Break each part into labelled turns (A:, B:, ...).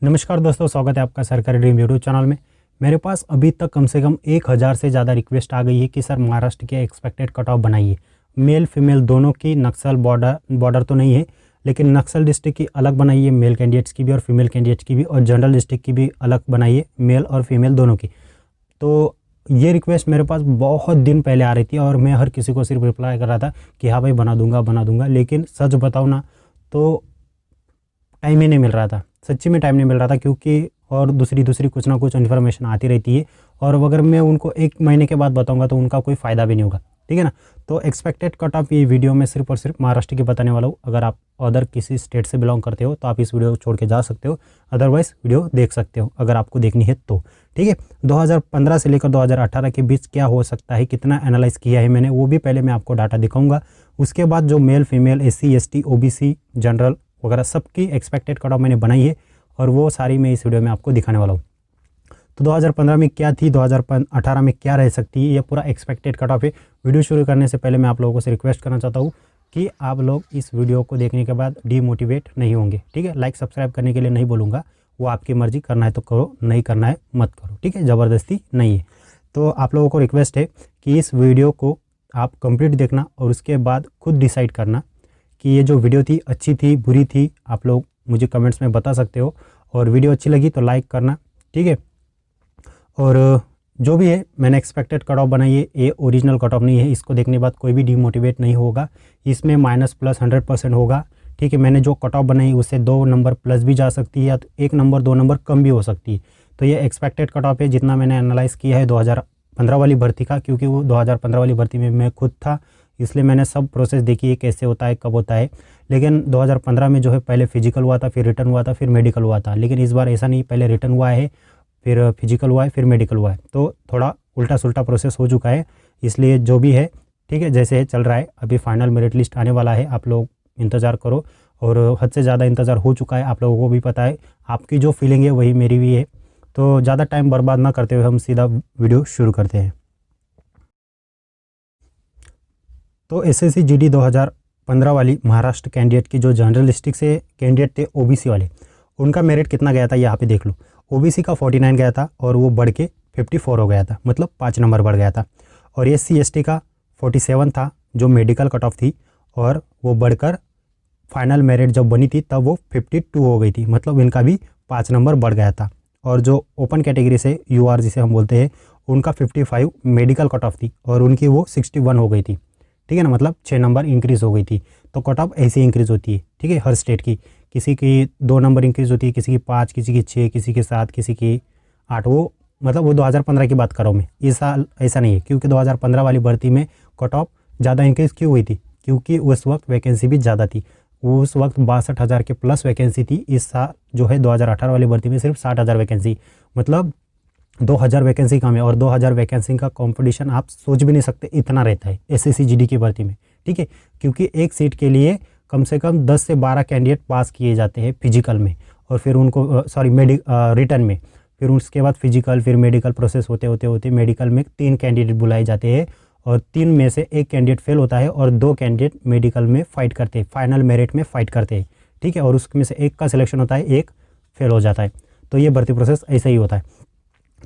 A: नमस्कार दोस्तों, स्वागत है आपका सरकारी ड्रीम यूट्यूब चैनल में। मेरे पास अभी तक कम से कम 1000 से ज़्यादा रिक्वेस्ट आ गई है कि सर महाराष्ट्र के एक्सपेक्टेड कट ऑफ बनाइए, मेल फीमेल दोनों की। नक्सल बॉर्डर तो नहीं है, लेकिन नक्सल डिस्ट्रिक्ट की अलग बनाइए, मेल कैंडिडेट्स की भी और फीमेल कैंडिडेट्स की भी, और जनरल डिस्ट्रिक्ट की भी अलग बनाइए, मेल और फीमेल दोनों की। तो ये रिक्वेस्ट मेरे पास बहुत दिन पहले आ रही थी और मैं हर किसी को सिर्फ रिप्लाई कर रहा था कि हाँ भाई बना दूंगा। लेकिन सच बताऊँ ना तो टाइम ही नहीं मिल रहा था, सच्ची में टाइम नहीं मिल रहा था, क्योंकि और दूसरी कुछ ना कुछ इन्फॉर्मेशन आती रहती है। और अगर मैं उनको 1 महीने के बाद बताऊंगा तो उनका कोई फ़ायदा भी नहीं होगा, ठीक है ना। तो एक्सपेक्टेड कट ऑफ ये वीडियो में सिर्फ और सिर्फ महाराष्ट्र की बताने वाला हूँ। अगर आप अदर किसी स्टेट से बिलोंग करते हो तो आप इस वीडियो को छोड़ के जा सकते हो, अदरवाइज़ वीडियो देख सकते हो अगर आपको देखनी है तो, ठीक है। 2015 से लेकर 2018 के बीच क्या हो सकता है, कितना एनालाइज किया है मैंने, वो भी पहले मैं आपको डाटा दिखाऊंगा। उसके बाद जो male female SC ST OBC general वगैरह सबकी एक्सपेक्टेड कट ऑफ मैंने बनाई है और वो सारी मैं इस वीडियो में आपको दिखाने वाला हूँ। तो 2015 में क्या थी, 2018 में क्या रह सकती है, ये पूरा एक्सपेक्टेड कट ऑफ है। वीडियो शुरू करने से पहले मैं आप लोगों से रिक्वेस्ट करना चाहता हूँ कि आप लोग इस वीडियो को देखने के बाद डीमोटिवेट नहीं होंगे, ठीक है। लाइक सब्सक्राइब करने के लिए नहीं बोलूँगा, वो आपकी मर्जी, करना है तो करो, नहीं करना है मत करो, ठीक है, ज़बरदस्ती नहीं है। तो आप लोगों को रिक्वेस्ट है कि इस वीडियो को आप कंप्लीट देखना और उसके बाद खुद डिसाइड करना कि ये जो वीडियो थी अच्छी थी बुरी थी। आप लोग मुझे कमेंट्स में बता सकते हो, और वीडियो अच्छी लगी तो लाइक करना, ठीक है। और जो भी है मैंने एक्सपेक्टेड कट ऑफ बनाई है, ये ओरिजिनल कट ऑफ नहीं है, इसको देखने के बाद कोई भी डिमोटिवेट नहीं होगा। इसमें -+100% होगा, ठीक है। मैंने जो कट ऑफ बनाई उससे 2 नंबर प्लस भी जा सकती है या तो 1 नंबर 2 नंबर कम भी हो सकती है। तो ये एक्सपेक्टेड कट ऑफ है जितना मैंने एनालाइज किया है 2015 वाली भर्ती का, क्योंकि वो 2015 वाली भर्ती में मैं खुद था, इसलिए मैंने सब प्रोसेस देखी है कैसे होता है कब होता है। लेकिन 2015 में जो है पहले फिजिकल हुआ था, फिर रिटर्न हुआ था, फिर मेडिकल हुआ था। लेकिन इस बार ऐसा नहीं, पहले रिटर्न हुआ है, फिर फिजिकल हुआ है, फिर मेडिकल हुआ है। तो थोड़ा उल्टा सुल्टा प्रोसेस हो चुका है, इसलिए जो भी है ठीक है जैसे है चल रहा है। अभी फाइनल मेरिट लिस्ट आने वाला है, आप लोग इंतज़ार करो। और हद से ज़्यादा इंतज़ार हो चुका है, आप लोगों को भी पता है, आपकी जो फीलिंग है वही मेरी भी है। तो ज़्यादा टाइम बर्बाद ना करते हुए हम सीधा वीडियो शुरू करते हैं। तो SSC GD 2015 वाली महाराष्ट्र कैंडिडेट की जो जनरल डिस्ट्रिक्ट से कैंडिडेट थे OBC वाले, उनका मेरिट कितना गया था यहाँ पे देख लो। OBC का 49 गया था और वो बढ़ के 54 हो गया था, मतलब 5 नंबर बढ़ गया था। और SC ST का 47 था जो मेडिकल कट ऑफ थी, और वो बढ़कर फाइनल मेरिट जब बनी थी तब वो 52 हो गई थी, मतलब इनका भी 5 नंबर बढ़ गया था। और जो ओपन कैटेगरी से UR जिसे हम बोलते हैं, उनका 55 मेडिकल कट ऑफ थी और उनकी वो 61 हो गई थी, ठीक है ना, मतलब 6 नंबर इंक्रीज़ हो गई थी। तो कट ऑफ ऐसे इंक्रीज़ होती है, ठीक है, हर स्टेट की। किसी की 2 नंबर इंक्रीज़ होती है, किसी की 5, किसी की 6, किसी की 7, किसी की 8। वो मतलब वो 2015 की बात कर रहा हूँ मैं, इस साल ऐसा नहीं है, क्योंकि 2015 वाली भर्ती में कट ऑफ ज़्यादा इंक्रीज़ क्यों हुई थी, क्योंकि उस वक्त वैकेंसी भी ज़्यादा थी। उस वक्त 62,000 के प्लस वैकेंसी थी। इस साल जो है 2018 वाली भर्ती में सिर्फ 60,000 वैकेंसी, मतलब 2000 वैकेंसी कम है। और 2000 वैकेंसी का कंपटीशन आप सोच भी नहीं सकते, इतना रहता है SSC GD की भर्ती में, ठीक है। क्योंकि एक सीट के लिए कम से कम 10 से 12 कैंडिडेट पास किए जाते हैं फिजिकल में, और फिर उनको रिटर्न में, फिर उसके बाद फिजिकल, फिर मेडिकल प्रोसेस होते मेडिकल में 3 कैंडिडेट बुलाए जाते हैं, और 3 में से 1 कैंडिडेट फेल होता है और 2 कैंडिडेट मेडिकल में फ़ाइट करते हैं, फाइनल मेरिट में फ़ाइट करते हैं, ठीक है। और उसमें से 1 का सिलेक्शन होता है, 1 फेल हो जाता है। तो ये भर्ती प्रोसेस ऐसा ही होता है।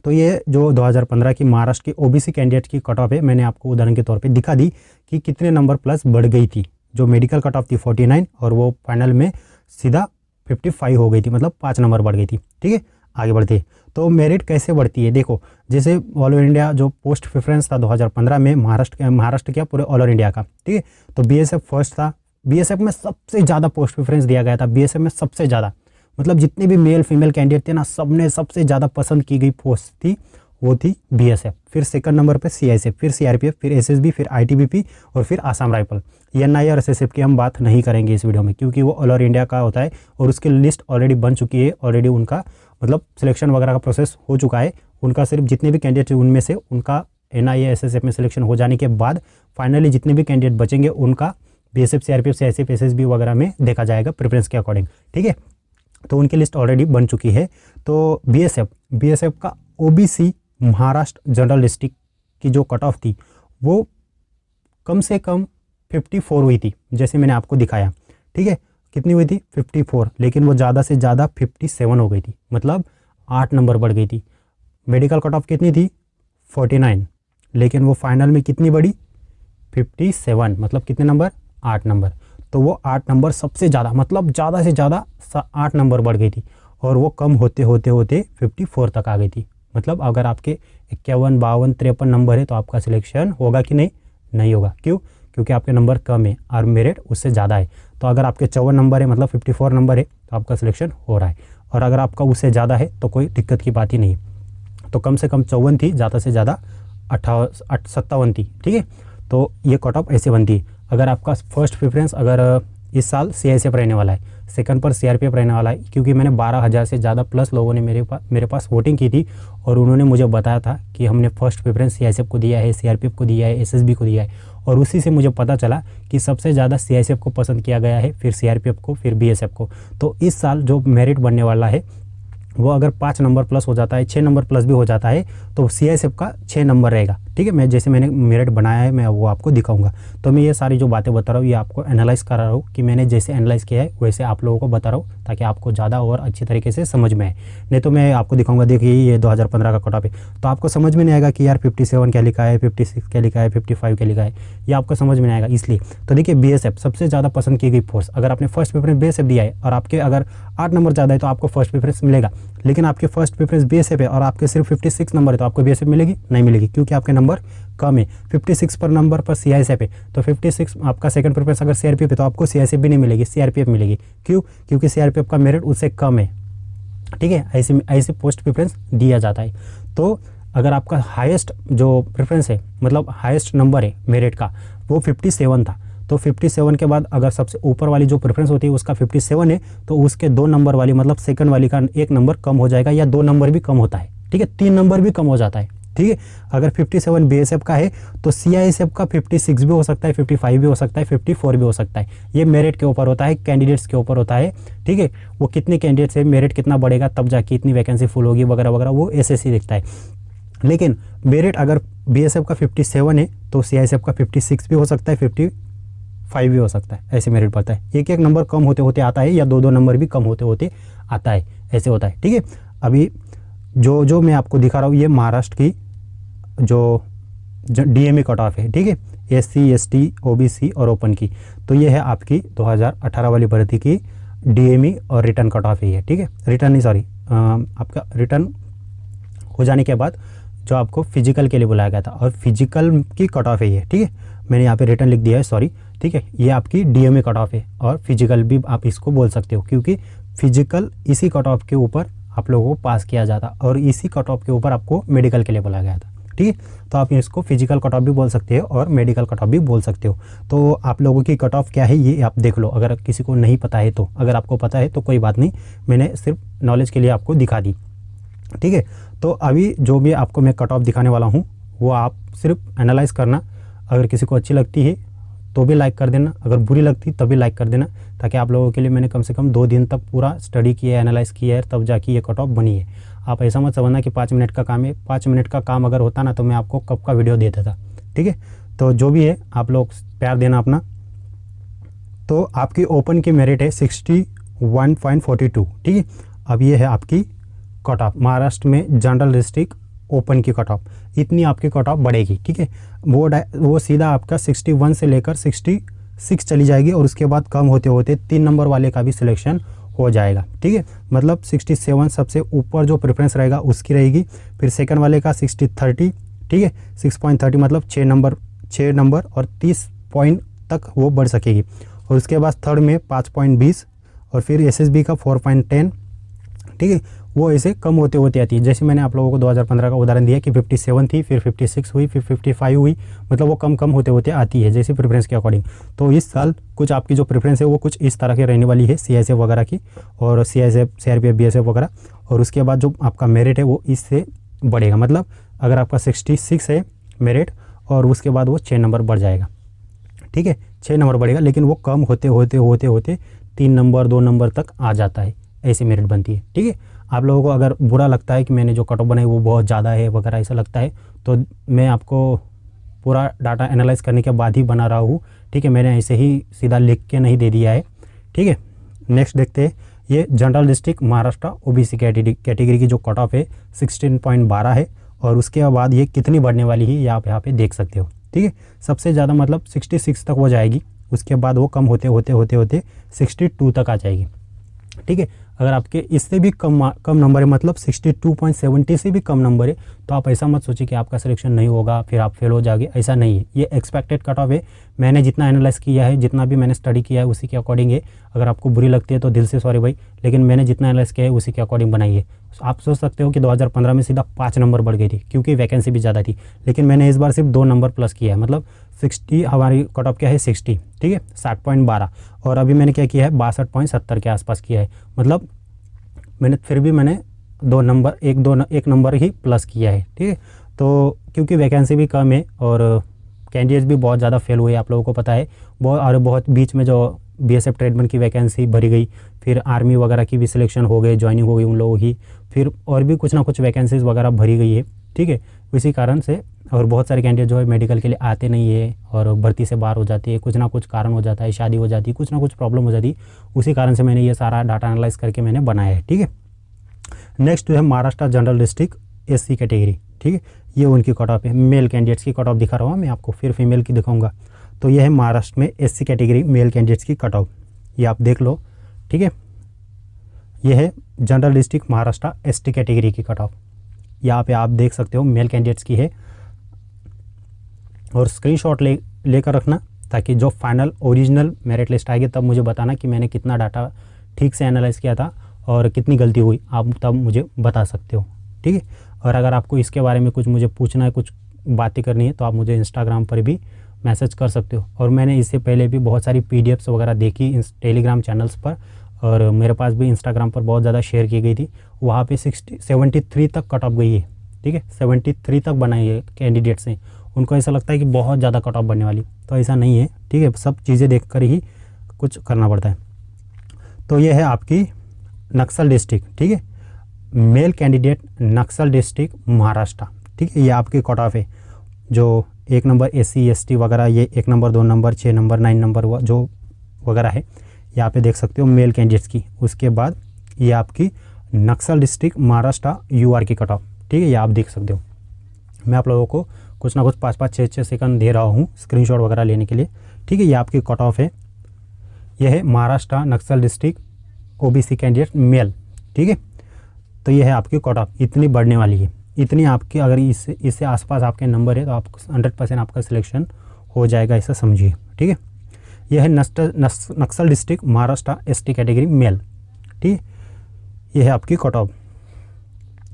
A: तो ये जो 2015 की महाराष्ट्र की OBC कैंडिडेट की कट ऑफ है, मैंने आपको उदाहरण के तौर पे दिखा दी कि कितने नंबर प्लस बढ़ गई थी। जो मेडिकल कट ऑफ थी 49 और वो फाइनल में सीधा 55 हो गई थी, मतलब 5 नंबर बढ़ गई थी, ठीक है। आगे बढ़ते, तो मेरिट कैसे बढ़ती है देखो। जैसे ऑल ओवर इंडिया जो पोस्ट प्रेफरेंस था 2015 में महाराष्ट्र क्या पूरे ऑल ओवर इंडिया का, ठीक है। तो BSF फर्स्ट था, BSF में सबसे ज़्यादा पोस्ट प्रेफरेंस दिया गया था, BSF में सबसे ज़्यादा, मतलब जितने भी मेल फीमेल कैंडिडेट थे ना, सबने सबसे ज़्यादा पसंद की गई पोस्ट थी वो थी BSF। फिर सेकंड नंबर पे CISF, फिर CRPF, फिर SSB, फिर ITBP और फिर आसाम राइफल। NI और SSF की हम बात नहीं करेंगे इस वीडियो में, क्योंकि वो ऑल ओवर इंडिया का होता है और उसकी लिस्ट ऑलरेडी बन चुकी है, ऑलरेडी उनका मतलब सिलेक्शन वगैरह का प्रोसेस हो चुका है। उनका सिर्फ जितने भी कैंडिडेट उनमें से उनका NI या SSF में सिलेक्शन हो जाने के बाद फाइनली जितने भी कैंडिडेट बचेंगे उनका BSF, CRPF, CISF, SSB वगैरह में देखा जाएगा प्रेफरेंस के अकॉर्डिंग, ठीक है। तो उनकी लिस्ट ऑलरेडी बन चुकी है। तो BSF का OBC महाराष्ट्र जनरल डिस्ट्रिक्ट की जो कट ऑफ थी वो कम से कम 54 हुई थी, जैसे मैंने आपको दिखाया, ठीक है। कितनी हुई थी 54, लेकिन वो ज़्यादा से ज़्यादा 57 हो गई थी, मतलब 8 नंबर बढ़ गई थी। मेडिकल कट ऑफ कितनी थी 49, लेकिन वो फाइनल में कितनी बढ़ी 57, मतलब कितने नंबर 8 नंबर। तो वो 8 नंबर सबसे ज़्यादा, मतलब ज़्यादा से ज़्यादा 8 नंबर बढ़ गई थी, और वो कम होते होते होते 54 तक आ गई थी। मतलब अगर आपके 51, 52, 53 नंबर है तो आपका सिलेक्शन होगा कि नहीं, नहीं होगा। क्यों? क्योंकि आपके नंबर कम है और मेरिट उससे ज़्यादा है। तो अगर आपके 54 नंबर है, मतलब 54 नंबर है, तो आपका सिलेक्शन हो रहा है, और अगर आपका उससे ज़्यादा है तो कोई दिक्कत की बात ही नहीं। तो कम से कम 54 थी, ज़्यादा से ज़्यादा 57 थी, ठीक है। तो ये कट ऑफ ऐसे बनती है। अगर आपका फर्स्ट प्रेफरेंस अगर इस साल CICF रहने वाला है, सेकंड पर CRPF रहने वाला है, क्योंकि मैंने 12,000 से ज़्यादा प्लस लोगों ने मेरे पास वोटिंग की थी, और उन्होंने मुझे बताया था कि हमने फर्स्ट प्रेफरेंस CICF को दिया है, CRPF को दिया है, SSB को दिया है, और उसी से मुझे पता चला कि सबसे ज़्यादा CICF को पसंद किया गया है, फिर CRPF को, फिर BSF को। तो इस साल जो मेरिट बनने वाला है वो अगर 5 नंबर प्लस हो जाता है, 6 नंबर प्लस भी हो जाता है, तो CICF का 6 नंबर रहेगा, ठीक है। मैंने मेरिट बनाया है, मैं वो आपको दिखाऊंगा। तो मैं ये सारी जो बातें बता रहा हूँ ये आपको एनालाइज करा रहा हूँ कि मैंने जैसे एनालाइज किया है वैसे आप लोगों को बता रहा हूँ, ताकि आपको ज़्यादा और अच्छी तरीके से समझ में आए। नहीं तो मैं आपको दिखाऊंगा, देखिए ये 2015 का कट ऑफ है, तो आपको समझ में नहीं आएगा कि यार 57 क्या लिखा है, 56 क्या लिखा है, 55 क्या लिखा है, ये आपको समझ में नहीं आएगा। इसलिए तो देखिए BSF सबसे ज़्यादा पसंद की गई फोर्स, अगर आपने फर्स्ट प्रेफरेंस BSF दिया है और आपके अगर 8 नंबर ज़्यादा है तो आपको फर्स्ट प्रेफरेंस मिलेगा, लेकिन आपके फर्स्ट प्रेफरेंस BSF है और आपके सिर्फ 56 नंबर है तो आपको BSF मिलेगी? नहीं मिलेगी, क्योंकि आपके नंबर कम है। 56 पर नंबर पर CICF है, तो 56 आपका सेकंड प्रेफरेंस अगर CRPF है तो आपको CICF भी नहीं मिलेगी, CRPF मिलेगी। क्यों? क्योंकि CRPF का मेरिट उससे कम है, ठीक है। ऐसे पोस्ट प्रेफरेंस दिया जाता है। तो अगर आपका हाईएस्ट जो प्रेफरेंस है, मतलब हाईएस्ट नंबर है मेरिट का, वो 57 था, तो 57 के बाद अगर सबसे ऊपर वाली जो प्रेफरेंस होती है उसका 57 है, तो उसके 2 नंबर वाली, मतलब सेकंड वाली का 1 नंबर कम हो जाएगा, या 2 नंबर भी कम होता है, ठीक है, 3 नंबर भी कम हो जाता है, ठीक है। अगर 57 BSF का है तो CICF का 56 भी हो सकता है, 55 भी हो सकता है, 54 भी हो सकता है। ये मेरिट के ऊपर होता है, कैंडिडेट्स के ऊपर होता है, ठीक है। वो कितने कैंडिडेट्स है, मेरिट कितना बढ़ेगा, तब जाके इतनी वैकेंसी फुल होगी वगैरह वगैरह, वो SSC देखता है। लेकिन मेरिट अगर BSF का 57 है तो CICF का 56 भी हो सकता है, 55 भी हो सकता है, ऐसे मेरिट बढ़ता है। एक एक नंबर कम होते होते आता है, या 2 नंबर भी कम होते होते आता है, ऐसे होता है, ठीक है। अभी जो मैं आपको दिखा रहा हूँ ये महाराष्ट्र की जो DME कट ऑफ है, ठीक है, SC ST OBC और ओपन की। तो ये है आपकी 2018 वाली भर्ती की DME और रिटर्न कट ऑफ है, ठीक है। रिटर्न नहीं, सॉरी, आपका रिटर्न हो जाने के बाद जो आपको फिजिकल के लिए बुलाया गया था, और फिजिकल की कट ऑफ है ये, ठीक है। मैंने यहाँ पे रिटर्न लिख दिया है, सॉरी, ठीक है। ये आपकी DME कट ऑफ है, और फिजिकल भी आप इसको बोल सकते हो, क्योंकि फिजिकल इसी कट ऑफ के ऊपर आप लोगों को पास किया जाता, और इसी कट ऑफ के ऊपर आपको मेडिकल के लिए बुलाया गया था, ठीक है। तो आप इसको फिजिकल कट ऑफ भी बोल सकते हो और मेडिकल कट ऑफ भी बोल सकते हो। तो आप लोगों की कट ऑफ क्या है ये आप देख लो, अगर किसी को नहीं पता है तो। अगर आपको पता है तो कोई बात नहीं, मैंने सिर्फ नॉलेज के लिए आपको दिखा दी, ठीक है। तो अभी जो भी आपको मैं कट ऑफ दिखाने वाला हूँ वो आप सिर्फ एनालाइज करना। अगर किसी को अच्छी लगती है तो भी लाइक कर देना, अगर बुरी लगती तभी लाइक कर देना, ताकि आप लोगों के लिए मैंने कम से कम 2 दिन तक पूरा स्टडी किया है, एनालाइज किया है, तब जाके ये कट ऑफ बनी है। आप ऐसा मत समझना कि 5 मिनट का काम है, 5 मिनट का काम अगर होता ना तो मैं आपको कब का वीडियो देता था, ठीक है। तो जो भी है आप लोग प्यार देना अपना। तो आपकी ओपन की मेरिट है 61.42, ठीक है। अब ये है आपकी कट ऑफ महाराष्ट्र में जनरल डिस्ट्रिक्ट ओपन की कट ऑफ, इतनी आपकी कट ऑफ बढ़ेगी, ठीक है। वो सीधा आपका 61 से लेकर 66 चली जाएगी, और उसके बाद कम होते होते 3 नंबर वाले का भी सिलेक्शन हो जाएगा, ठीक है। मतलब 67 सबसे ऊपर जो प्रेफरेंस रहेगा उसकी रहेगी, फिर सेकंड वाले का 60-30, ठीक है, 6.30 मतलब 6 नंबर और 30 पॉइंट तक वो बढ़ सकेगी, और उसके बाद थर्ड में 5.20, और फिर SSB का 4.10, ठीक है। वो ऐसे कम होते होते आती है। जैसे मैंने आप लोगों को 2015 का उदाहरण दिया कि 57 थी, फिर 56 हुई, फिर 55 हुई, मतलब वो कम होते होते आती है जैसे प्रेफरेंस के अकॉर्डिंग। तो इस साल कुछ आपकी जो प्रेफरेंस है वो कुछ इस तरह की रहने वाली है, CICF वगैरह की, और CICF CRPF BSF वगैरह, और उसके बाद जो आपका मेरिट है वो इससे बढ़ेगा। मतलब अगर आपका 66 है मेरिट, और उसके बाद वो 6 नंबर बढ़ जाएगा, ठीक है, 6 नंबर बढ़ेगा, लेकिन वो कम होते होते 3 नंबर 2 नंबर तक आ जाता है, ऐसी मेरिट बनती है, ठीक है। आप लोगों को अगर बुरा लगता है कि मैंने जो कट ऑफ बनाई वो बहुत ज़्यादा है वगैरह ऐसा लगता है, तो मैं आपको पूरा डाटा एनालाइज करने के बाद ही बना रहा हूँ, ठीक है। मैंने ऐसे ही सीधा लिख के नहीं दे दिया है, ठीक है। नेक्स्ट देखते हैं, ये general district Maharashtra OBC category की जो कट ऑफ है 16.12 है, और उसके बाद ये कितनी बढ़ने वाली है ये आप यहाँ पे देख सकते हो। ठीक है, सबसे ज़्यादा मतलब 66 तक हो जाएगी, उसके बाद वो कम होते होते होते होते 62 तक आ जाएगी। ठीक है, अगर आपके इससे भी कम नंबर है, मतलब 62.70 से भी कम नंबर है, तो आप ऐसा मत सोचिए कि आपका सिलेक्शन नहीं होगा फिर आप फेल हो जाओगे, ऐसा नहीं है। ये एक्सपेक्टेड कट ऑफ है, मैंने जितना एनालाइज किया है, जितना भी मैंने स्टडी किया है उसी के अकॉर्डिंग है। अगर आपको बुरी लगती है तो दिल से सॉरी भाई, लेकिन मैंने जितना एनालाइज किया है उसी के अकॉर्डिंग बनाई है। आप सोच सकते हो कि 2015 में सीधा 5 नंबर बढ़ गई थी क्योंकि वैकेंसी भी ज़्यादा थी, लेकिन मैंने इस बार सिर्फ 2 नंबर प्लस किया है, मतलब 60, हमारी कट ऑफ क्या है 60, ठीक है 60.12, और अभी मैंने क्या किया है 62.70 के आसपास किया है, मतलब फिर भी मैंने 2 नंबर एक नंबर ही प्लस किया है। ठीक है, तो क्योंकि वैकेंसी भी कम है और कैंडिडेट्स भी बहुत ज़्यादा फेल हुए, आप लोगों को पता है। बहुत बीच में जो बीएसएफ ट्रेडमैन की वैकेंसी भरी गई, फिर आर्मी वगैरह की भी सिलेक्शन हो गई, ज्वाइनिंग हो गई उन लोगों की, फिर और भी कुछ ना कुछ वैकेंसीज़ वगैरह भरी गई है। ठीक है, इसी कारण से, और बहुत सारे कैंडिडेट जो है मेडिकल के लिए आते नहीं है और भर्ती से बाहर हो जाती है, कुछ ना कुछ कारण हो जाता है, शादी हो जाती है, कुछ ना कुछ प्रॉब्लम हो जाती है, उसी कारण से मैंने ये सारा डाटा एनालाइज करके मैंने बनाया है। ठीक है, नेक्स्ट है Maharashtra general district SC category. ठीक है, ये उनकी कट ऑफ है, मेल कैंडिडेट्स की कट ऑफ दिखा रहा हूँ मैं आपको, फिर फीमेल की दिखाऊंगा। तो ये है महाराष्ट्र में एससी कैटेगरी मेल कैंडिडेट्स की कट ऑफ, ये आप देख लो। ठीक है, ये है general district Maharashtra ST category की कट ऑफ, यहाँ पे आप देख सकते हो मेल कैंडिडेट्स की है, और स्क्रीनशॉट लेकर रखना ताकि जो फाइनल ओरिजिनल मेरिट लिस्ट आएगी तब मुझे बताना कि मैंने कितना डाटा ठीक से एनालाइज किया था और कितनी गलती हुई, आप तब मुझे बता सकते हो। ठीक है, और अगर आपको इसके बारे में कुछ मुझे पूछना है, कुछ बातें करनी है, तो आप मुझे इंस्टाग्राम पर भी मैसेज कर सकते हो। और मैंने इससे पहले भी बहुत सारी पीडीएफ्स वगैरह देखी टेलीग्राम चैनल्स पर, और मेरे पास भी इंस्टाग्राम पर बहुत ज़्यादा शेयर की गई थी, वहाँ पे 73 तक कट ऑफ गई है। ठीक है, 73 तक बनाई है कैंडिडेट्स हैं, उनको ऐसा लगता है कि बहुत ज़्यादा कट ऑफ बनने वाली, तो ऐसा नहीं है। ठीक है, सब चीज़ें देख कर ही कुछ करना पड़ता है। तो ये है आपकी नक्सल डिस्ट्रिक्ट। ठीक है, मेल कैंडिडेट नक्सल डिस्ट्रिक्ट महाराष्ट्र। ठीक है, ये आपकी कट ऑफ है, जो 1 नंबर एससी एसटी वगैरह, ये 1 नंबर 2 नंबर 6 नंबर 9 नंबर जो वगैरह है, यहाँ पे देख सकते हो मेल कैंडिडेट्स की। उसके बाद ये आपकी नक्सल डिस्ट्रिक्ट महाराष्ट्र यूआर की कट ऑफ। ठीक है, ये आप देख सकते हो। मैं आप लोगों को कुछ ना कुछ 5-5 6-6 सेकंड दे रहा हूँ स्क्रीनशॉट वगैरह लेने के लिए। ठीक है, ये आपकी कट ऑफ है, ये है महाराष्ट्र नक्सल डिस्ट्रिक्ट ओबीसी कैंडिडेट मेल। ठीक है, तो ये है आपकी कट ऑफ, इतनी बढ़ने वाली है, इतनी आपकी, अगर इससे आसपास आपके नंबर है तो आप 100% आपका सिलेक्शन हो जाएगा, ऐसा समझिए। ठीक है, यह है Naxal district Maharashtra ST category male. ठीक है, यह है आपकी कट ऑफ,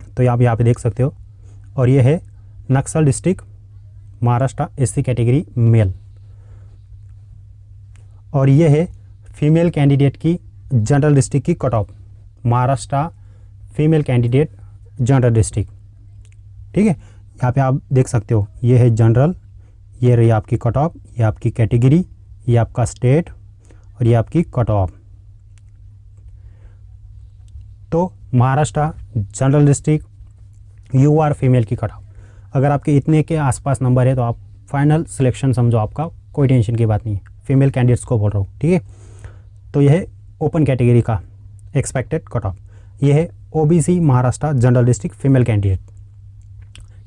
A: तो आप यहाँ पे देख सकते हो। और यह है Naxal district Maharashtra SC category male, और यह है फीमेल कैंडिडेट की जनरल डिस्ट्रिक्ट की cut off, Maharashtra female candidate general district. ठीक है, यहाँ पे आप देख सकते हो, ये है जनरल, ये रही आपकी कट ऑफ, ये आपकी कैटेगरी, ये आपका स्टेट, और ये आपकी कट ऑफ। तो Maharashtra general district UR female की कट ऑफ, अगर आपके इतने के आसपास नंबर है तो आप फाइनल सिलेक्शन समझो, आपका कोई टेंशन की बात नहीं है। फीमेल कैंडिडेट्स को बोल रहा हूँ। ठीक है, तो यह है ओपन कैटेगरी का एक्सपेक्टेड कट ऑफ, ये है OBC Maharashtra general district female candidate.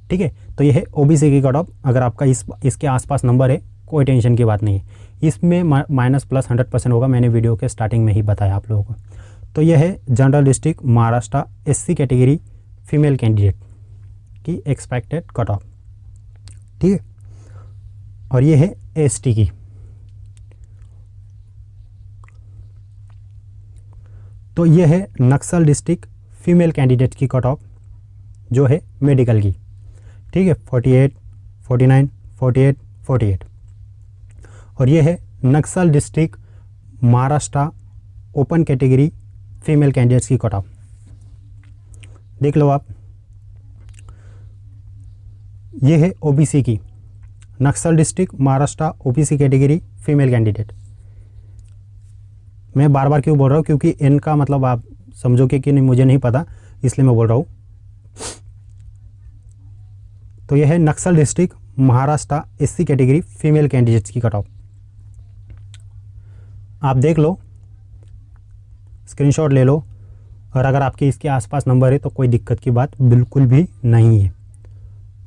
A: ठीक है, तो ये है ओबीसी की कट ऑफ, अगर आपका इसके आसपास नंबर है कोई टेंशन की बात नहीं है, इसमें माइनस प्लस 100% होगा, मैंने वीडियो के स्टार्टिंग में ही बताया आप लोगों को। तो यह है general district Maharashtra SC category female candidate की एक्सपेक्टेड कट ऑफ। ठीक है, और ये है एसटी की। तो ये है नक्सल डिस्ट्रिक्ट फीमेल कैंडिडेट की कट ऑफ, जो है मेडिकल की। ठीक है, 48, 49, 48, 48। और ये है Naxal district Maharashtra open category female candidates की कट ऑफ, देख लो आप। ये है ओबीसी की, Naxal district Maharashtra OBC category female candidate. मैं बार बार क्यों बोल रहा हूँ, क्योंकि इनका मतलब आप समझोगे कि नहीं मुझे नहीं पता, इसलिए मैं बोल रहा हूँ। तो यह है Naxal district Maharashtra SC category female candidates की कट ऑफ, आप देख लो। स्क्रीनशॉट ले लो, और अगर आपके इसके आसपास नंबर है तो कोई दिक्कत की बात बिल्कुल भी नहीं है।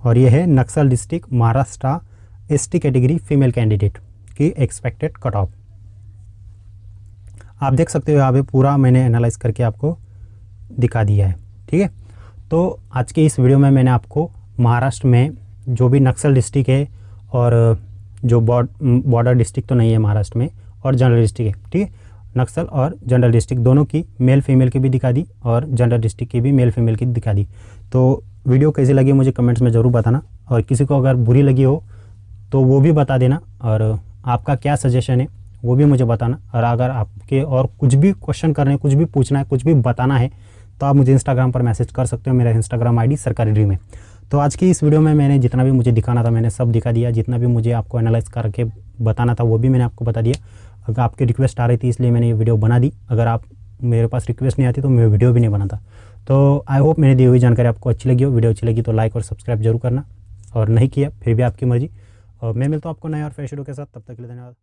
A: और ये है Naxal district Maharashtra ST category female candidate की एक्सपेक्टेड कट ऑफ। आप देख सकते हो यहाँ पे पूरा मैंने एनालाइज करके आपको दिखा दिया है। ठीक है, तो आज के इस वीडियो में मैंने आपको महाराष्ट्र में जो भी नक्सल डिस्ट्रिक्ट है और जो बॉर्डर डिस्ट्रिक्ट तो नहीं है महाराष्ट्र में, और जनरल डिस्ट्रिक्ट है, ठीक है, नक्सल और जनरल डिस्ट्रिक्ट दोनों की मेल फीमेल की भी दिखा दी और जनरल डिस्ट्रिक्ट की भी मेल फीमेल की दिखा दी। तो वीडियो कैसी लगी मुझे कमेंट्स में ज़रूर बताना, और किसी को अगर बुरी लगी हो तो वो भी बता देना, और आपका क्या सजेशन है वो भी मुझे बताना। और अगर आपके और कुछ भी क्वेश्चन करने, कुछ भी पूछना है, कुछ भी बताना है तो आप मुझे इंस्टाग्राम पर मैसेज कर सकते हो। मेरा इंस्टाग्राम आईडी सरकारी ड्रीम है। तो आज की इस वीडियो में मैंने जितना भी मुझे दिखाना था मैंने सब दिखा दिया, जितना भी मुझे आपको एनालाइज करके बताना था वो भी मैंने आपको बता दिया। अगर आपकी रिक्वेस्ट आ रही थी इसलिए मैंने ये वीडियो बना दी, अगर आप मेरे पास रिक्वेस्ट नहीं आती तो मैं वीडियो भी नहीं बनाता। तो आई होप मैंने दी हुई जानकारी आपको अच्छी लगी हो। वीडियो अच्छी लगी तो लाइक और सब्सक्राइब जरूर करना, और नहीं किया फिर भी आपकी मर्जी। और मैं मिलता हूँ आपको नए और फ्रेश वीडियो के साथ, तब तक के लिए धन्यवाद।